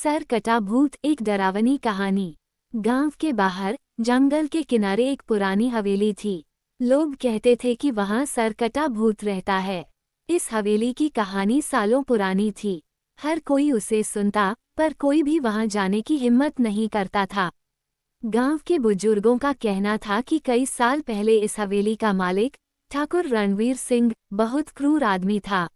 Sir कटा भूत एक डरावनी कहानी। गांव के बाहर जंगल के किनारे एक पुरानी हवेली थी। लोग कहते थे कि वहां सर कटा भूत रहता है। इस हवेली की कहानी सालों पुरानी थी। हर कोई उसे सुनता, पर कोई भी वहां जाने की हिम्मत नहीं करता था। गांव के बुजुर्गों का कहना था कि कई साल पहले इस हवेली का मालिक ठाकुर रणवीर सिंह बहुत क्रूर आदमी था।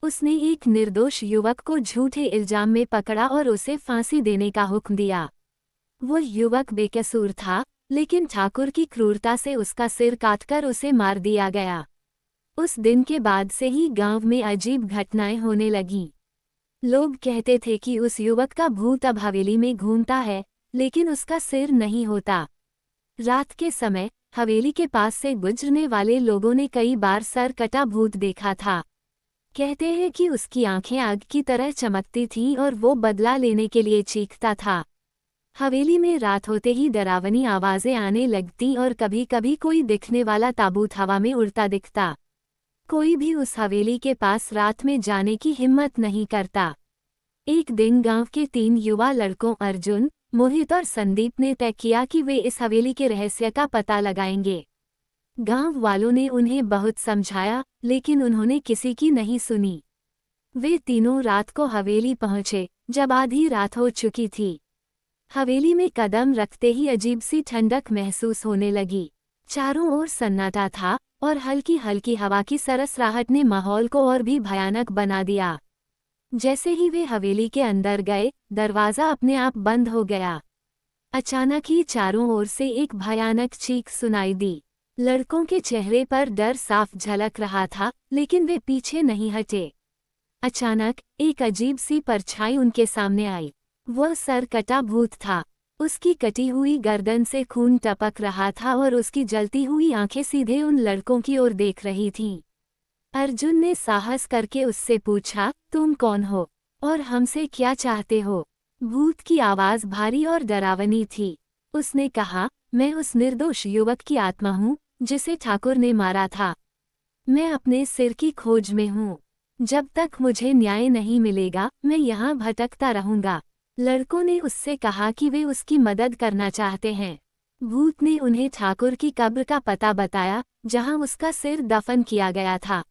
उसने एक निर्दोष युवक को झूठे इल्जाम में पकड़ा और उसे फांसी देने का हुक्म दिया। वो युवक बेकसूर था, लेकिन ठाकुर की क्रूरता से उसका सिर काटकर उसे मार दिया गया। उस दिन के बाद से ही गांव में अजीब घटनाएं होने लगीं। लोग कहते थे कि उस युवक का भूत अब हवेली में घूमता है, लेकिन उसका सिर नहीं होता। रात के समय हवेली के पास से गुजरने वाले लोगों ने कई बार सर कटा भूत देखा था। कहते हैं कि उसकी आंखें आग की तरह चमकती थीं और वो बदला लेने के लिए चीखता था। हवेली में रात होते ही डरावनी आवाजें आने लगती और कभी कभी कोई दिखने वाला ताबूत हवा में उड़ता दिखता। कोई भी उस हवेली के पास रात में जाने की हिम्मत नहीं करता। एक दिन गांव के 3 युवा लड़कों अर्जुन, मोहित और संदीप ने तय किया कि वे इस हवेली के रहस्य का पता लगाएंगे। गांव वालों ने उन्हें बहुत समझाया, लेकिन उन्होंने किसी की नहीं सुनी। वे तीनों रात को हवेली पहुंचे, जब आधी रात हो चुकी थी। हवेली में कदम रखते ही अजीब सी ठंडक महसूस होने लगी। चारों ओर सन्नाटा था और हल्की हल्की हवा की सरसराहट ने माहौल को और भी भयानक बना दिया। जैसे ही वे हवेली के अंदर गए, दरवाजा अपने आप बंद हो गया। अचानक ही चारों ओर से एक भयानक चीख सुनाई दी। लड़कों के चेहरे पर डर साफ झलक रहा था, लेकिन वे पीछे नहीं हटे। अचानक एक अजीब सी परछाई उनके सामने आई। वह सर कटा भूत था। उसकी कटी हुई गर्दन से खून टपक रहा था और उसकी जलती हुई आंखें सीधे उन लड़कों की ओर देख रही थीं। अर्जुन ने साहस करके उससे पूछा, तुम कौन हो और हमसे क्या चाहते हो? भूत की आवाज भारी और डरावनी थी। उसने कहा, मैं उस निर्दोष युवक की आत्मा हूँ जिसे ठाकुर ने मारा था। मैं अपने सिर की खोज में हूँ। जब तक मुझे न्याय नहीं मिलेगा, मैं यहाँ भटकता रहूंगा। लड़कों ने उससे कहा कि वे उसकी मदद करना चाहते हैं। भूत ने उन्हें ठाकुर की कब्र का पता बताया, जहाँ उसका सिर दफन किया गया था।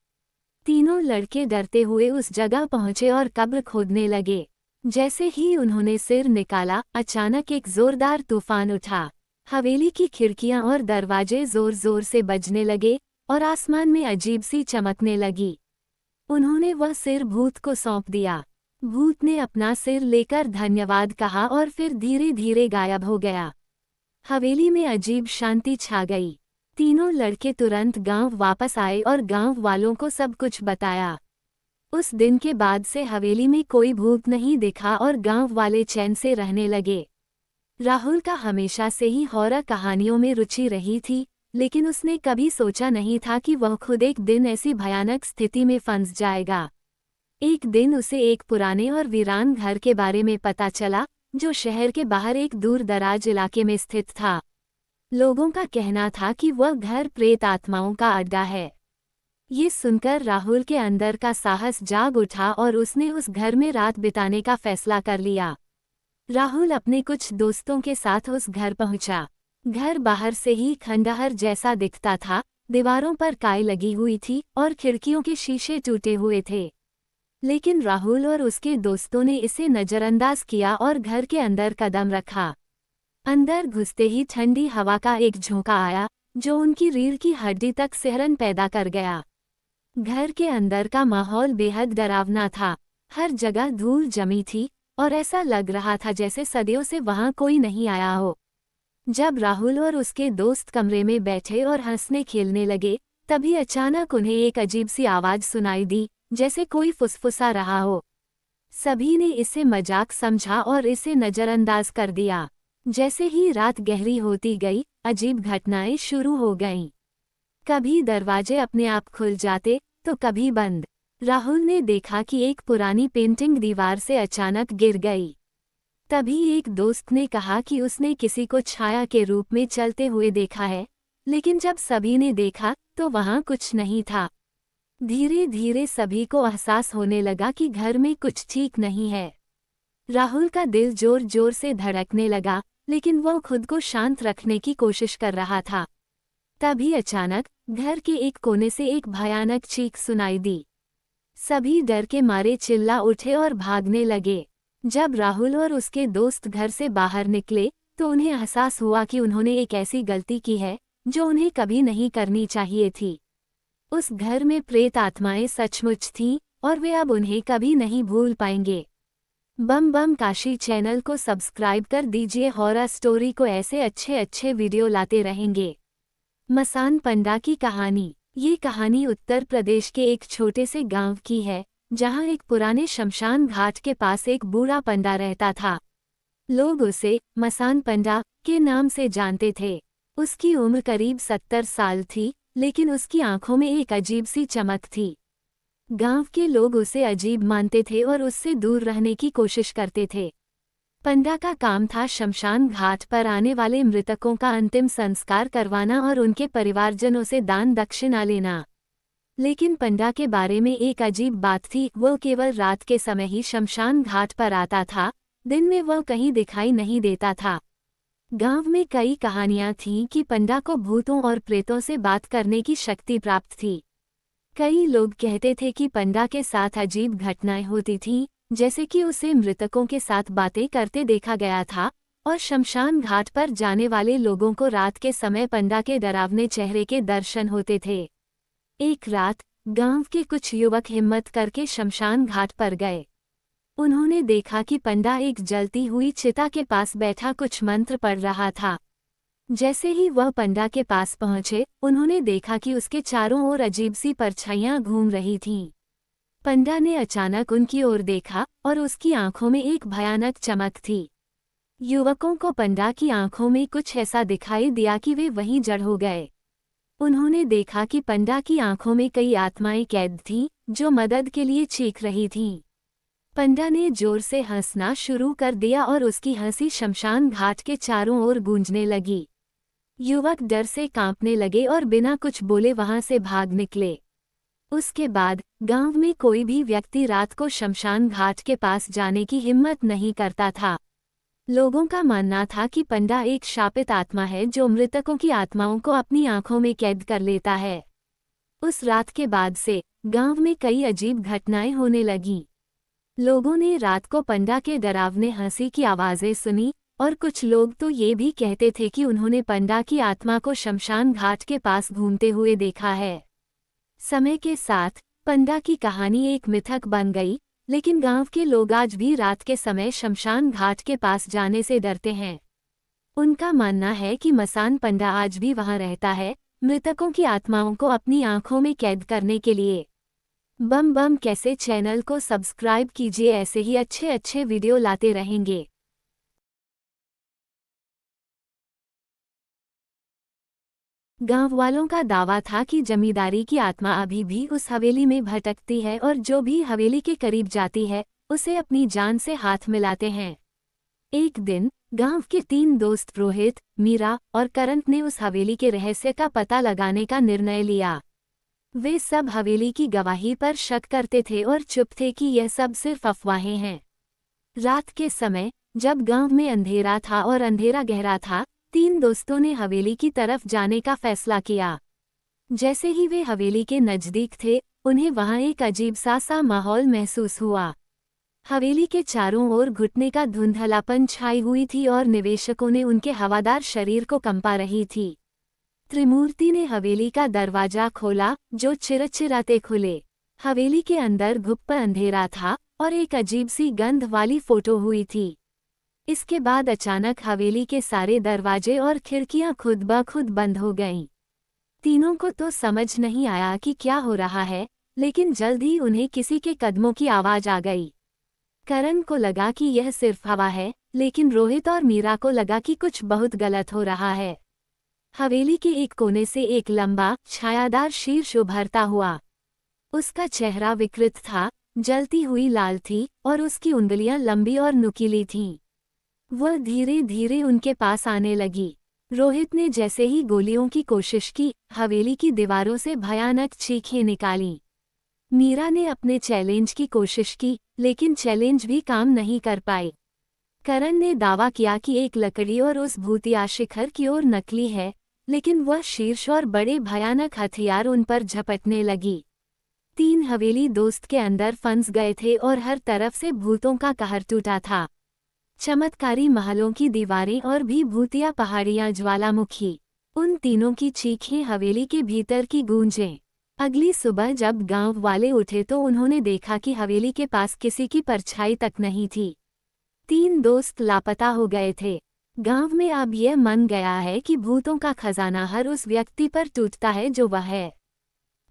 तीनों लड़के डरते हुए उस जगह पहुंचे और कब्र खोदने लगे। जैसे ही उन्होंने सिर निकाला, अचानक एक जोरदार तूफान उठा। हवेली की खिड़कियां और दरवाजे जोर जोर से बजने लगे और आसमान में अजीब सी चमकने लगी। उन्होंने वह सिर भूत को सौंप दिया। भूत ने अपना सिर लेकर धन्यवाद कहा और फिर धीरे धीरे गायब हो गया। हवेली में अजीब शांति छा गई। तीनों लड़के तुरंत गांव वापस आए और गांव वालों को सब कुछ बताया। उस दिन के बाद से हवेली में कोई भूत नहीं दिखा और गांव वाले चैन से रहने लगे। राहुल का हमेशा से ही हॉरर कहानियों में रुचि रही थी, लेकिन उसने कभी सोचा नहीं था कि वह खुद एक दिन ऐसी भयानक स्थिति में फंस जाएगा। एक दिन उसे एक पुराने और वीरान घर के बारे में पता चला, जो शहर के बाहर एक दूर दराज इलाके में स्थित था। लोगों का कहना था कि वह घर प्रेत आत्माओं का अड्डा है। ये सुनकर राहुल के अंदर का साहस जाग उठा और उसने उस घर में रात बिताने का फैसला कर लिया। राहुल अपने कुछ दोस्तों के साथ उस घर पहुंचा। घर बाहर से ही खंडहर जैसा दिखता था, दीवारों पर काई लगी हुई थी और खिड़कियों के शीशे टूटे हुए थे। लेकिन राहुल और उसके दोस्तों ने इसे नजरअंदाज किया और घर के अंदर कदम रखा। अंदर घुसते ही ठंडी हवा का एक झोंका आया, जो उनकी रीढ़ की हड्डी तक सिहरन पैदा कर गया। घर के अंदर का माहौल बेहद डरावना था। हर जगह धूल जमी थी और ऐसा लग रहा था जैसे सदियों से वहां कोई नहीं आया हो। जब राहुल और उसके दोस्त कमरे में बैठे और हंसने खेलने लगे, तभी अचानक उन्हें एक अजीब सी आवाज सुनाई दी, जैसे कोई फुसफुसा रहा हो। सभी ने इसे मजाक समझा और इसे नजरअंदाज कर दिया। जैसे ही रात गहरी होती गई, अजीब घटनाएं शुरू हो गईं। कभी दरवाजे अपने आप खुल जाते, तो कभी बंद। राहुल ने देखा कि एक पुरानी पेंटिंग दीवार से अचानक गिर गई। तभी एक दोस्त ने कहा कि उसने किसी को छाया के रूप में चलते हुए देखा है, लेकिन जब सभी ने देखा तो वहां कुछ नहीं था। धीरे धीरे सभी को एहसास होने लगा कि घर में कुछ ठीक नहीं है। राहुल का दिल जोर जोर से धड़कने लगा, लेकिन वो खुद को शांत रखने की कोशिश कर रहा था। तभी अचानक घर के एक कोने से एक भयानक चीख सुनाई दी। सभी डर के मारे चिल्ला उठे और भागने लगे। जब राहुल और उसके दोस्त घर से बाहर निकले तो उन्हें एहसास हुआ कि उन्होंने एक ऐसी गलती की है जो उन्हें कभी नहीं करनी चाहिए थी। उस घर में प्रेत आत्माएं सचमुच थीं और वे अब उन्हें कभी नहीं भूल पाएंगे। बम बम काशी चैनल को सब्सक्राइब कर दीजिए, हॉरर स्टोरी को ऐसे अच्छे अच्छे वीडियो लाते रहेंगे। मसान पंडा की कहानी। ये कहानी उत्तर प्रदेश के एक छोटे से गांव की है, जहां एक पुराने शमशान घाट के पास एक बूढ़ा पंडा रहता था। लोग उसे मसान पंडा के नाम से जानते थे। उसकी उम्र करीब 70 साल थी, लेकिन उसकी आंखों में एक अजीब सी चमक थी। गांव के लोग उसे अजीब मानते थे और उससे दूर रहने की कोशिश करते थे। पंडा का काम था शमशान घाट पर आने वाले मृतकों का अंतिम संस्कार करवाना और उनके परिवारजनों से दान दक्षिणा लेना। लेकिन पंडा के बारे में एक अजीब बात थी, वो केवल रात के समय ही शमशान घाट पर आता था, दिन में वह कहीं दिखाई नहीं देता था। गांव में कई कहानियां थीं कि पंडा को भूतों और प्रेतों से बात करने की शक्ति प्राप्त थी। कई लोग कहते थे कि पंडा के साथ अजीब घटनाएं होती थीं, जैसे कि उसे मृतकों के साथ बातें करते देखा गया था और शमशान घाट पर जाने वाले लोगों को रात के समय पंडा के डरावने चेहरे के दर्शन होते थे। एक रात गांव के कुछ युवक हिम्मत करके शमशान घाट पर गए। उन्होंने देखा कि पंडा एक जलती हुई चिता के पास बैठा कुछ मंत्र पढ़ रहा था। जैसे ही वह पंडा के पास पहुंचे, उन्होंने देखा कि उसके चारों ओर अजीब सी परछाइयां घूम रही थीं। पंडा ने अचानक उनकी ओर देखा और उसकी आंखों में एक भयानक चमक थी। युवकों को पंडा की आंखों में कुछ ऐसा दिखाई दिया कि वे वहीं जड़ हो गए। उन्होंने देखा कि पंडा की आंखों में कई आत्माएं कैद थीं, जो मदद के लिए चीख रही थीं। पंडा ने जोर से हंसना शुरू कर दिया और उसकी हंसी शमशान घाट के चारों ओर गूंजने लगी। युवक डर से कांपने लगे और बिना कुछ बोले वहां से भाग निकले। उसके बाद गांव में कोई भी व्यक्ति रात को शमशान घाट के पास जाने की हिम्मत नहीं करता था। लोगों का मानना था कि पंडा एक शापित आत्मा है जो मृतकों की आत्माओं को अपनी आंखों में कैद कर लेता है। उस रात के बाद से गांव में कई अजीब घटनाएं होने लगीं। लोगों ने रात को पंडा के डरावने हंसी की आवाजें सुनी और कुछ लोग तो ये भी कहते थे कि उन्होंने पंडा की आत्मा को शमशान घाट के पास घूमते हुए देखा है। समय के साथ पंडा की कहानी एक मिथक बन गई, लेकिन गांव के लोग आज भी रात के समय शमशान घाट के पास जाने से डरते हैं। उनका मानना है कि मसान पंडा आज भी वहां रहता है, मृतकों की आत्माओं को अपनी आंखों में कैद करने के लिए। बम बम कैसे चैनल को सब्सक्राइब कीजिए, ऐसे ही अच्छे अच्छे वीडियो लाते रहेंगे। गांव वालों का दावा था कि जमींदारी की आत्मा अभी भी उस हवेली में भटकती है और जो भी हवेली के करीब जाती है उसे अपनी जान से हाथ मिलाते हैं। एक दिन गांव के 3 दोस्त रोहित, मीरा और करंट ने उस हवेली के रहस्य का पता लगाने का निर्णय लिया। वे सब हवेली की गवाही पर शक करते थे और चुप थे कि यह सब सिर्फ अफवाहें हैं। रात के समय जब गांव में अंधेरा था और अंधेरा गहरा था, 3 दोस्तों ने हवेली की तरफ जाने का फैसला किया। जैसे ही वे हवेली के नजदीक थे, उन्हें वहां एक अजीब सा माहौल महसूस हुआ। हवेली के चारों ओर घुटने का धुंधलापन छाई हुई थी और निवेशकों ने उनके हवादार शरीर को कंपा रही थी। त्रिमूर्ति ने हवेली का दरवाजा खोला, जो चिरचिराते खुले। हवेली के अंदर घुप्प अंधेरा था और एक अजीब सी गंध वाली फोटो हुई थी। इसके बाद अचानक हवेली के सारे दरवाजे और खिड़कियां खुद ब खुद बंद हो गईं। तीनों को तो समझ नहीं आया कि क्या हो रहा है, लेकिन जल्द ही उन्हें किसी के कदमों की आवाज आ गई। करण को लगा कि यह सिर्फ हवा है, लेकिन रोहित और मीरा को लगा कि कुछ बहुत गलत हो रहा है। हवेली के एक कोने से एक लंबा, छायादार शीर्ष उभरता हुआ। उसका चेहरा विकृत था, जलती हुई लाल थी और उसकी उंगलियां लंबी और नुकीली थीं। वह धीरे धीरे उनके पास आने लगी। रोहित ने जैसे ही गोलियों की कोशिश की, हवेली की दीवारों से भयानक चीखें निकालीं। मीरा ने अपने चैलेंज की कोशिश की, लेकिन चैलेंज भी काम नहीं कर पाई। करण ने दावा किया कि एक लकड़ी और उस भूतिया शिखर की ओर नकली है, लेकिन वह शीर्ष और बड़े भयानक हथियार उन पर झपटने लगी। 3 हवेली दोस्त के अंदर फंस गए थे और हर तरफ से भूतों का कहर टूटा था। चमत्कारी महलों की दीवारें और भी भूतिया पहाड़ियां ज्वालामुखी। उन तीनों की चीखें हवेली के भीतर की गूंजें। अगली सुबह जब गांव वाले उठे तो उन्होंने देखा कि हवेली के पास किसी की परछाई तक नहीं थी। 3 दोस्त लापता हो गए थे। गांव में अब यह मन गया है कि भूतों का खजाना हर उस व्यक्ति पर टूटता है जो वह है।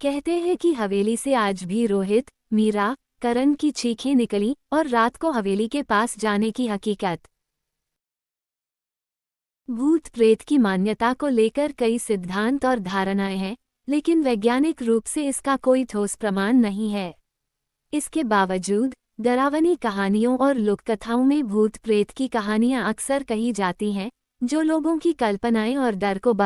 कहते हैं कि हवेली से आज भी रोहित, मीरा, करण की चीखें निकली और रात को हवेली के पास जाने की हकीकत। भूत प्रेत की मान्यता को लेकर कई सिद्धांत और धारणाएं हैं, लेकिन वैज्ञानिक रूप से इसका कोई ठोस प्रमाण नहीं है। इसके बावजूद डरावनी कहानियों और लोककथाओं में भूत प्रेत की कहानियां अक्सर कही जाती हैं, जो लोगों की कल्पनाएं और डर को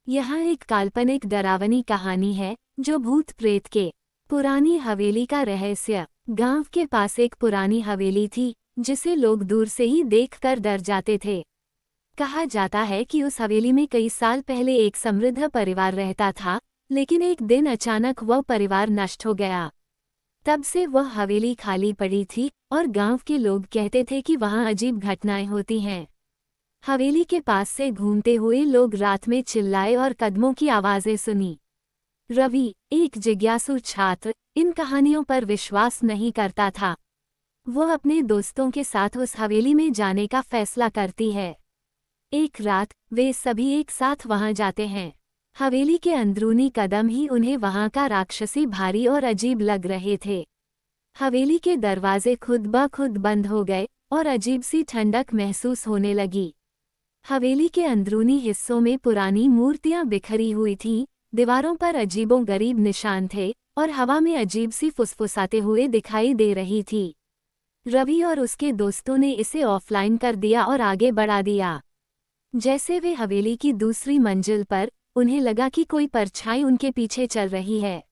यहाँ एक काल्पनिक डरावनी कहानी है, जो भूत प्रेत के पुरानी हवेली का रहस्य। गांव के पास एक पुरानी हवेली थी, जिसे लोग दूर से ही देखकर डर जाते थे। कहा जाता है कि उस हवेली में कई साल पहले एक समृद्ध परिवार रहता था, लेकिन एक दिन अचानक वह परिवार नष्ट हो गया। तब से वह हवेली खाली पड़ी थी और गांव के लोग कहते थे कि वहां अजीब घटनाएं होती हैं। हवेली के पास से घूमते हुए लोग रात में चिल्लाए और कदमों की आवाजें सुनी। रवि, एक जिज्ञासु छात्र, इन कहानियों पर विश्वास नहीं करता था। वह अपने दोस्तों के साथ उस हवेली में जाने का फैसला करती है। एक रात वे सभी एक साथ वहां जाते हैं। हवेली के अंदरूनी कदम ही उन्हें वहां का राक्षसी भारी और अजीब लग रहे थे। हवेली के दरवाजे खुद ब खुद बंद हो गए और अजीब सी ठंडक महसूस होने लगी। हवेली के अंदरूनी हिस्सों में पुरानी मूर्तियां बिखरी हुई थीं, दीवारों पर अजीबोगरीब निशान थे और हवा में अजीब सी फुसफुसाते हुए दिखाई दे रही थी। रवि और उसके दोस्तों ने इसे ऑफलाइन कर दिया और आगे बढ़ा दिया। जैसे वे हवेली की दूसरी मंजिल पर, उन्हें लगा कि कोई परछाई उनके पीछे चल रही है।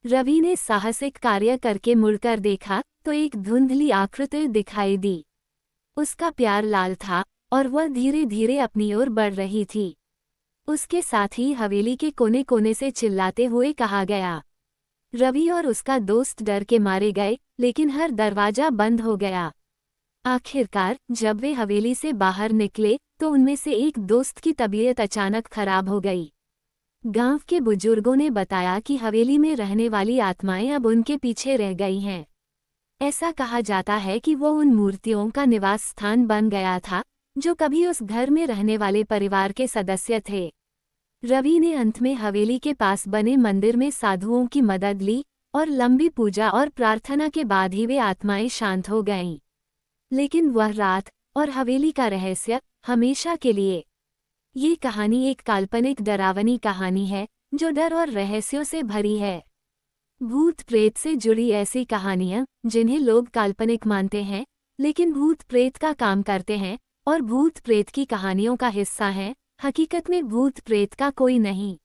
रवि ने साहसिक कार्य करके मुड़कर देखा तो एक धुंधली आकृति दिखाई दी। उसका प्यार लाल था और वह धीरे धीरे अपनी ओर बढ़ रही थी। उसके साथ ही हवेली के कोने कोने से चिल्लाते हुए कहा गया। रवि और उसका दोस्त डर के मारे गए, लेकिन हर दरवाजा बंद हो गया। आखिरकार जब वे हवेली से बाहर निकले तो उनमें से एक दोस्त की तबीयत अचानक खराब हो गई। गांव के बुजुर्गों ने बताया कि हवेली में रहने वाली आत्माएं अब उनके पीछे रह गई हैं। ऐसा कहा जाता है कि वो उन मूर्तियों का निवास स्थान बन गया था, जो कभी उस घर में रहने वाले परिवार के सदस्य थे। रवि ने अंत में हवेली के पास बने मंदिर में साधुओं की मदद ली और लंबी पूजा और प्रार्थना के बाद ही वे आत्माएं शांत हो गईं। लेकिन वह रात और हवेली का रहस्य हमेशा के लिए। ये कहानी एक काल्पनिक डरावनी कहानी है, जो डर और रहस्यों से भरी है। भूत प्रेत से जुड़ी ऐसी कहानियां, जिन्हें लोग काल्पनिक मानते हैं, लेकिन भूत प्रेत का काम करते हैं और भूत प्रेत की कहानियों का हिस्सा हैं, हकीकत में भूत प्रेत का कोई नहीं।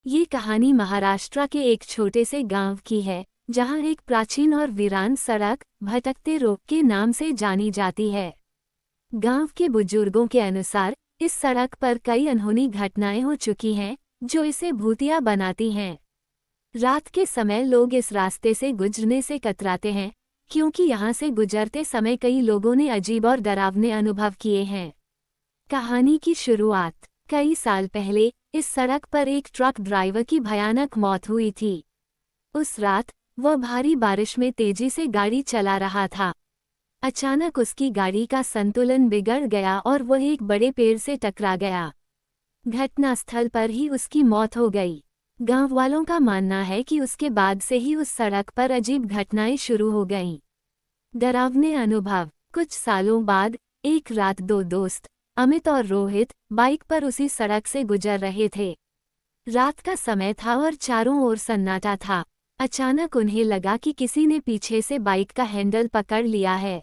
ये कहानी महाराष्ट्र के एक छोटे से गांव की है, जहां एक प्राचीन और वीरान सड़क भटकते रोक के नाम से जानी जाती है। गांव के बुजुर्गों के अनुसार इस सड़क पर कई अनहोनी घटनाएं हो चुकी हैं, जो इसे भूतिया बनाती हैं। रात के समय लोग इस रास्ते से गुजरने से कतराते हैं, क्योंकि यहाँ से गुजरते समय कई लोगों ने अजीब और डरावने अनुभव किए हैं। कहानी की शुरुआत कई साल पहले इस सड़क पर एक ट्रक ड्राइवर की भयानक मौत हुई थी। उस रात वह भारी बारिश में तेजी से गाड़ी चला रहा था। अचानक उसकी गाड़ी का संतुलन बिगड़ गया और वह एक बड़े पेड़ से टकरा गया। घटनास्थल पर ही उसकी मौत हो गई। गांव वालों का मानना है कि उसके बाद से ही उस सड़क पर अजीब घटनाएं शुरू हो गईं। डरावने अनुभव कुछ सालों बाद एक रात 2 दोस्त अमित और रोहित बाइक पर उसी सड़क से गुजर रहे थे। रात का समय था और चारों ओर सन्नाटा था। अचानक उन्हें लगा कि किसी ने पीछे से बाइक का हैंडल पकड़ लिया है।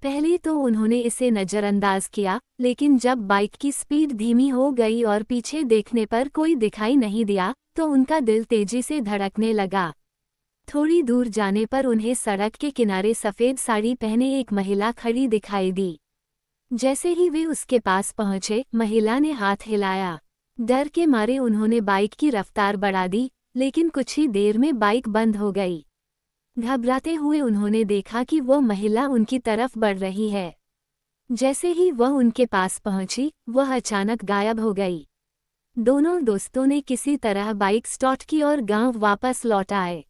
पहले तो उन्होंने इसे नज़रअंदाज किया, लेकिन जब बाइक की स्पीड धीमी हो गई और पीछे देखने पर कोई दिखाई नहीं दिया, तो उनका दिल तेजी से धड़कने लगा। थोड़ी दूर जाने पर उन्हें सड़क के किनारे सफ़ेद साड़ी पहने एक महिला खड़ी दिखाई दी। जैसे ही वे उसके पास पहुंचे, महिला ने हाथ हिलाया। डर के मारे उन्होंने बाइक की रफ्तार बढ़ा दी, लेकिन कुछ ही देर में बाइक बंद हो गई। घबराते हुए उन्होंने देखा कि वो महिला उनकी तरफ बढ़ रही है। जैसे ही वह उनके पास पहुंची, वह अचानक गायब हो गई। दोनों दोस्तों ने किसी तरह बाइक स्टार्ट की और गांव वापस लौट आए।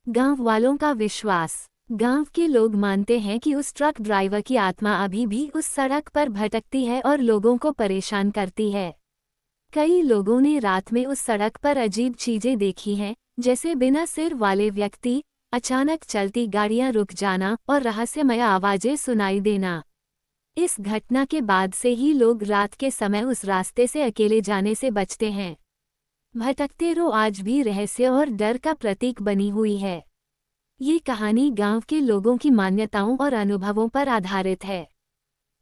गांव वालों का विश्वास। गांव के लोग मानते हैं कि उस ट्रक ड्राइवर की आत्मा अभी भी उस सड़क पर भटकती है और लोगों को परेशान करती है। कई लोगों ने रात में उस सड़क पर अजीब चीजें देखी हैं, जैसे बिना सिर वाले व्यक्ति, अचानक चलती गाड़ियां रुक जाना और रहस्यमय आवाजें सुनाई देना। इस घटना के बाद से ही लोग रात के समय उस रास्ते से अकेले जाने से बचते हैं। भटकते रो आज भी रहस्य और डर का प्रतीक बनी हुई है। ये कहानी गांव के लोगों की मान्यताओं और अनुभवों पर आधारित है।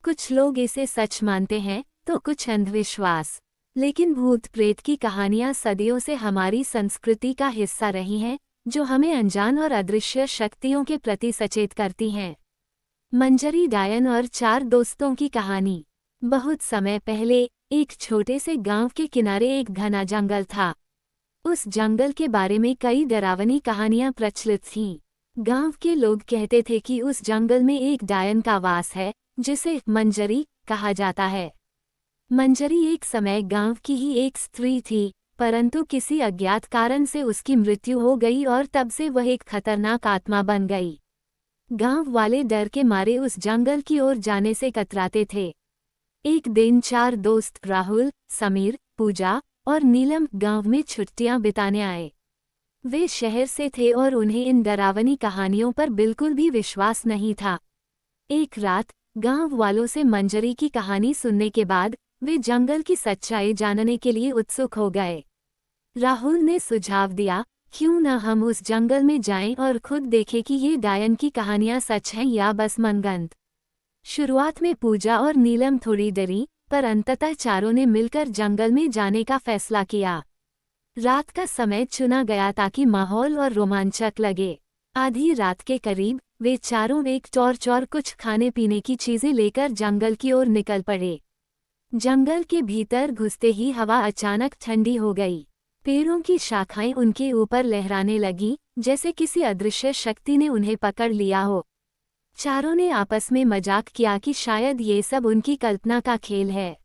कुछ लोग इसे सच मानते हैं, तो कुछ अंधविश्वास। लेकिन भूत प्रेत की कहानियां सदियों से हमारी संस्कृति का हिस्सा रही हैं, जो हमें अनजान और अदृश्य शक्तियों के प्रति सचेत करती हैं। मंजरी डायन और 4 दोस्तों की कहानी। बहुत समय पहले एक छोटे से गांव के किनारे एक घना जंगल था। उस जंगल के बारे में कई डरावनी कहानियां प्रचलित थीं। गांव के लोग कहते थे कि उस जंगल में एक डायन का वास है, जिसे मंजरी कहा जाता है। मंजरी एक समय गांव की ही एक स्त्री थी, परंतु किसी अज्ञात कारण से उसकी मृत्यु हो गई और तब से वह एक खतरनाक आत्मा बन गई। गांव वाले डर के मारे उस जंगल की ओर जाने से कतराते थे। एक दिन 4 दोस्त राहुल, समीर, पूजा और नीलम गांव में छुट्टियां बिताने आए। वे शहर से थे और उन्हें इन डरावनी कहानियों पर बिल्कुल भी विश्वास नहीं था। एक रात गांव वालों से मंजरी की कहानी सुनने के बाद वे जंगल की सच्चाई जानने के लिए उत्सुक हो गए। राहुल ने सुझाव दिया, क्यों न हम उस जंगल में जाएं और खुद देखें कि ये डायन की कहानियां सच हैं या बस मनगढ़ंत। शुरुआत में पूजा और नीलम थोड़ी डरी, पर अंततः चारों ने मिलकर जंगल में जाने का फैसला किया। रात का समय चुना गया ताकि माहौल और रोमांचक लगे। आधी रात के करीब वे चारों एक टॉर्च और कुछ खाने पीने की चीजें लेकर जंगल की ओर निकल पड़े। जंगल के भीतर घुसते ही हवा अचानक ठंडी हो गई। पेड़ों की शाखाएं उनके ऊपर लहराने लगीं, जैसे किसी अदृश्य शक्ति ने उन्हें पकड़ लिया हो। चारों ने आपस में मजाक किया कि शायद ये सब उनकी कल्पना का खेल है।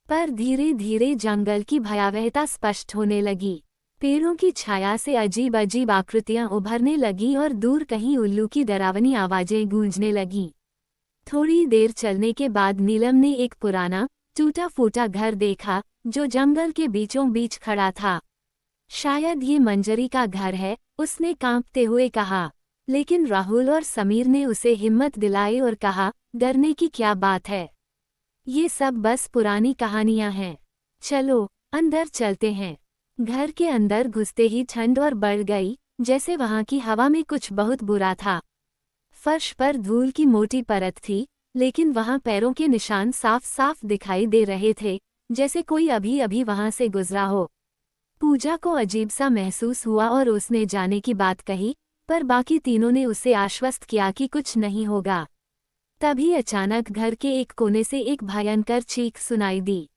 पर धीरे धीरे जंगल की भयावहता स्पष्ट होने लगी। पेड़ों की छाया से अजीब अजीब आकृतियां उभरने लगीं और दूर कहीं उल्लू की डरावनी आवाजें गूंजने लगीं। थोड़ी देर चलने के बाद नीलम ने एक पुराना, टूटा फूटा घर देखा, जो जंगल के बीचों बीच खड़ा था। शायद ये मंजरी का घर है, उसने कांपते हुए कहा। लेकिन राहुल और समीर ने उसे हिम्मत दिलाई और कहा, डरने की क्या बात है, ये सब बस पुरानी कहानियां हैं। चलो अंदर चलते हैं। घर के अंदर घुसते ही ठंड और बढ़ गई, जैसे वहां की हवा में कुछ बहुत बुरा था। फर्श पर धूल की मोटी परत थी, लेकिन वहां पैरों के निशान साफ साफ दिखाई दे रहे थे, जैसे कोई अभी अभी वहां से गुजरा हो। पूजा को अजीब सा महसूस हुआ और उसने जाने की बात कही, पर बाकी तीनों ने उसे आश्वस्त किया कि कुछ नहीं होगा। तभी अचानक घर के एक कोने से एक भयंकर चीख सुनाई दी।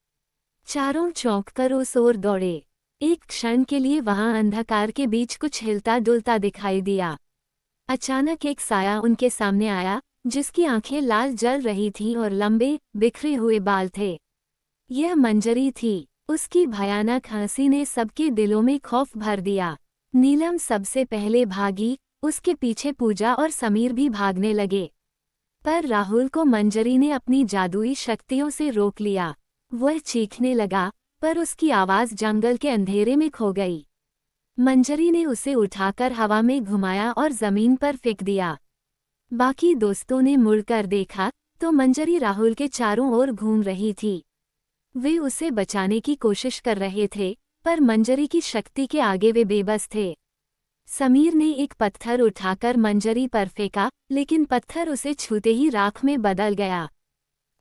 चारों चौंककर उस ओर दौड़े। एक क्षण के लिए वहां अंधकार के बीच कुछ हिलता डुलता दिखाई दिया। अचानक एक साया उनके सामने आया, जिसकी आंखें लाल जल रही थीं और लंबे, बिखरे हुए बाल थे। यह मंजरी थी। उसकी भयानक हंसी ने सबके दिलों में खौफ भर दिया। नीलम सबसे पहले भागी, उसके पीछे पूजा और समीर भी भागने लगे। पर राहुल को मंजरी ने अपनी जादुई शक्तियों से रोक लिया। वह चीखने लगा, पर उसकी आवाज जंगल के अंधेरे में खो गई। मंजरी ने उसे उठाकर हवा में घुमाया और जमीन पर फेंक दिया। बाकी दोस्तों ने मुड़कर देखा, तो मंजरी राहुल के चारों ओर घूम रही थी। वे उसे बचाने की कोशिश कर रहे थे, पर मंजरी की शक्ति के आगे वे बेबस थे। समीर ने एक पत्थर उठाकर मंजरी पर फेंका, लेकिन पत्थर उसे छूते ही राख में बदल गया।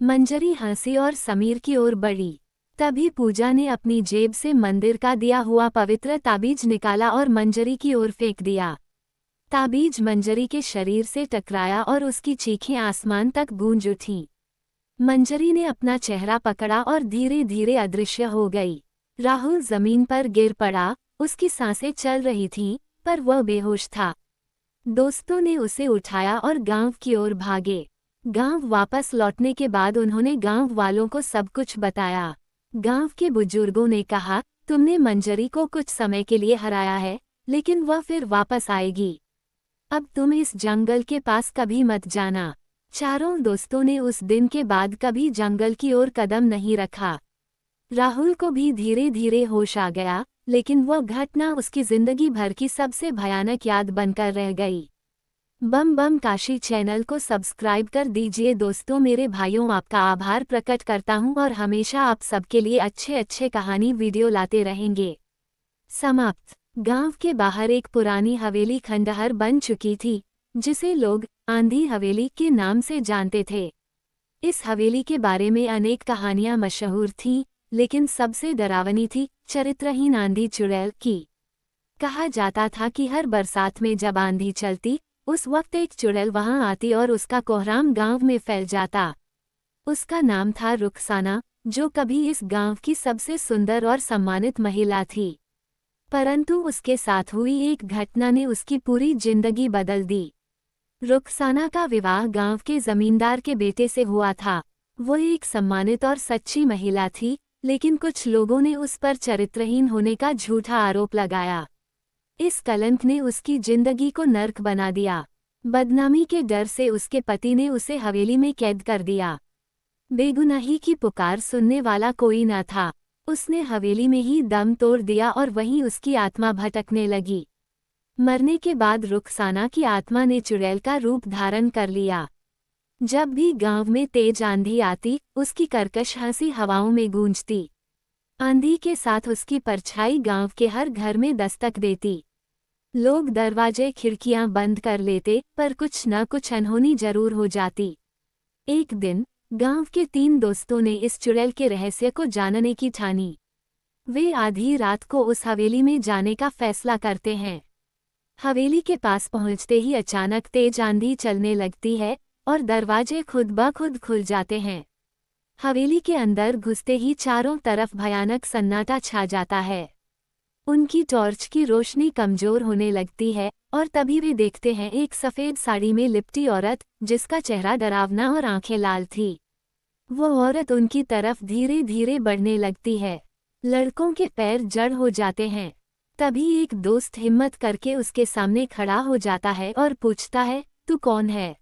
मंजरी हंसी और समीर की ओर बढ़ी। तभी पूजा ने अपनी जेब से मंदिर का दिया हुआ पवित्र ताबीज निकाला और मंजरी की ओर फेंक दिया। ताबीज मंजरी के शरीर से टकराया और उसकी चीखें आसमान तक गूंज उठीं। मंजरी ने अपना चेहरा पकड़ा और धीरे धीरे अदृश्य हो गई। राहुल जमीन पर गिर पड़ा, उसकी सांसें चल रही थीं, पर वह बेहोश था। दोस्तों ने उसे उठाया और गांव की ओर भागे। गांव वापस लौटने के बाद उन्होंने गांव वालों को सब कुछ बताया। गांव के बुजुर्गों ने कहा, तुमने मंजरी को कुछ समय के लिए हराया है, लेकिन वह फिर वापस आएगी। अब तुम इस जंगल के पास कभी मत जाना। चारों दोस्तों ने उस दिन के बाद कभी जंगल की ओर कदम नहीं रखा। राहुल को भी धीरे धीरे होश आ गया, लेकिन वह घटना उसकी जिंदगी भर की सबसे भयानक याद बनकर रह गई। बम बम काशी चैनल को सब्सक्राइब कर दीजिए दोस्तों। मेरे भाइयों, आपका आभार प्रकट करता हूं और हमेशा आप सबके लिए अच्छे अच्छे कहानी वीडियो लाते रहेंगे। समाप्त। गांव के बाहर एक पुरानी हवेली खंडहर बन चुकी थी, जिसे लोग आंधी हवेली के नाम से जानते थे। इस हवेली के बारे में अनेक कहानियां मशहूर थीं, लेकिन सबसे डरावनी थी चरित्रहीन आंधी चुड़ैल की। कहा जाता था कि हर बरसात में जब आंधी चलती, उस वक्त एक चुड़ैल वहां आती और उसका कोहराम गांव में फैल जाता। उसका नाम था रुखसाना, जो कभी इस गांव की सबसे सुंदर और सम्मानित महिला थी। परंतु उसके साथ हुई एक घटना ने उसकी पूरी जिंदगी बदल दी। रुखसाना का विवाह गांव के जमींदार के बेटे से हुआ था। वो एक सम्मानित और सच्ची महिला थी, लेकिन कुछ लोगों ने उस पर चरित्रहीन होने का झूठा आरोप लगाया। इस कलंक ने उसकी जिंदगी को नर्क बना दिया। बदनामी के डर से उसके पति ने उसे हवेली में कैद कर दिया। बेगुनाही की पुकार सुनने वाला कोई न था। उसने हवेली में ही दम तोड़ दिया और वहीं उसकी आत्मा भटकने लगी। मरने के बाद रुखसाना की आत्मा ने चुड़ैल का रूप धारण कर लिया। जब भी गांव में तेज आंधी आती, उसकी कर्कश हंसी हवाओं में गूंजती। आंधी के साथ उसकी परछाई गांव के हर घर में दस्तक देती। लोग दरवाजे खिड़कियां बंद कर लेते, पर कुछ न कुछ अनहोनी जरूर हो जाती। एक दिन गांव के 3 दोस्तों ने इस चुड़ैल के रहस्य को जानने की ठानी। वे आधी रात को उस हवेली में जाने का फैसला करते हैं। हवेली के पास पहुंचते ही अचानक तेज आंधी चलने लगती है और दरवाजे खुद ब खुद खुल जाते हैं। हवेली के अंदर घुसते ही चारों तरफ भयानक सन्नाटा छा जाता है। उनकी टॉर्च की रोशनी कमजोर होने लगती है और तभी वे देखते हैं एक सफ़ेद साड़ी में लिपटी औरत, जिसका चेहरा डरावना और आंखें लाल थी। वो औरत उनकी तरफ धीरे धीरे बढ़ने लगती है। लड़कों के पैर जड़ हो जाते हैं। तभी एक दोस्त हिम्मत करके उसके सामने खड़ा हो जाता है और पूछता है, तू कौन है?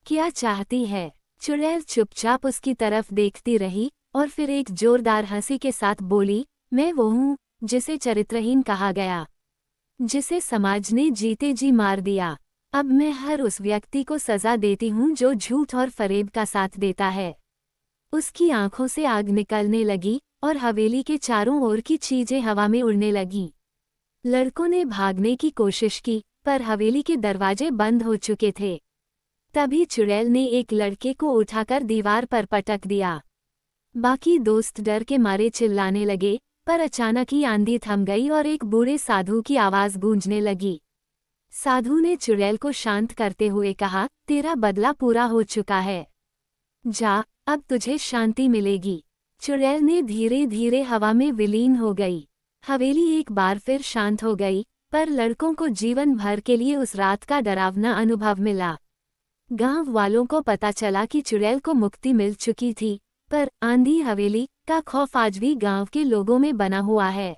क्या चाहती है? चुड़ैल चुपचाप उसकी तरफ देखती रही और फिर एक जोरदार हंसी के साथ बोली, मैं वो हूँ जिसे चरित्रहीन कहा गया, जिसे समाज ने जीते जी मार दिया। अब मैं हर उस व्यक्ति को सजा देती हूँ जो झूठ और फरेब का साथ देता है। उसकी आंखों से आग निकलने लगी और हवेली के चारों ओर की चीजें हवा में उड़ने लगीं। लड़कों ने भागने की कोशिश की, पर हवेली के दरवाजे बंद हो चुके थे। तभी चुड़ैल ने एक लड़के को उठाकर दीवार पर पटक दिया। बाकी दोस्त डर के मारे चिल्लाने लगे, पर अचानक ही आंधी थम गई और एक बूढ़े साधु की आवाज गूंजने लगी। साधु ने चुड़ैल को शांत करते हुए कहा, तेरा बदला पूरा हो चुका है। जा, अब तुझे शांति मिलेगी। चुड़ैल ने धीरे धीरे हवा में विलीन हो गई। हवेली एक बार फिर शांत हो गई, पर लड़कों को जीवन भर के लिए उस रात का डरावना अनुभव मिला। गांव वालों को पता चला कि चुड़ैल को मुक्ति मिल चुकी थी, पर आंधी हवेली का खौफ आज भी गांव के लोगों में बना हुआ है।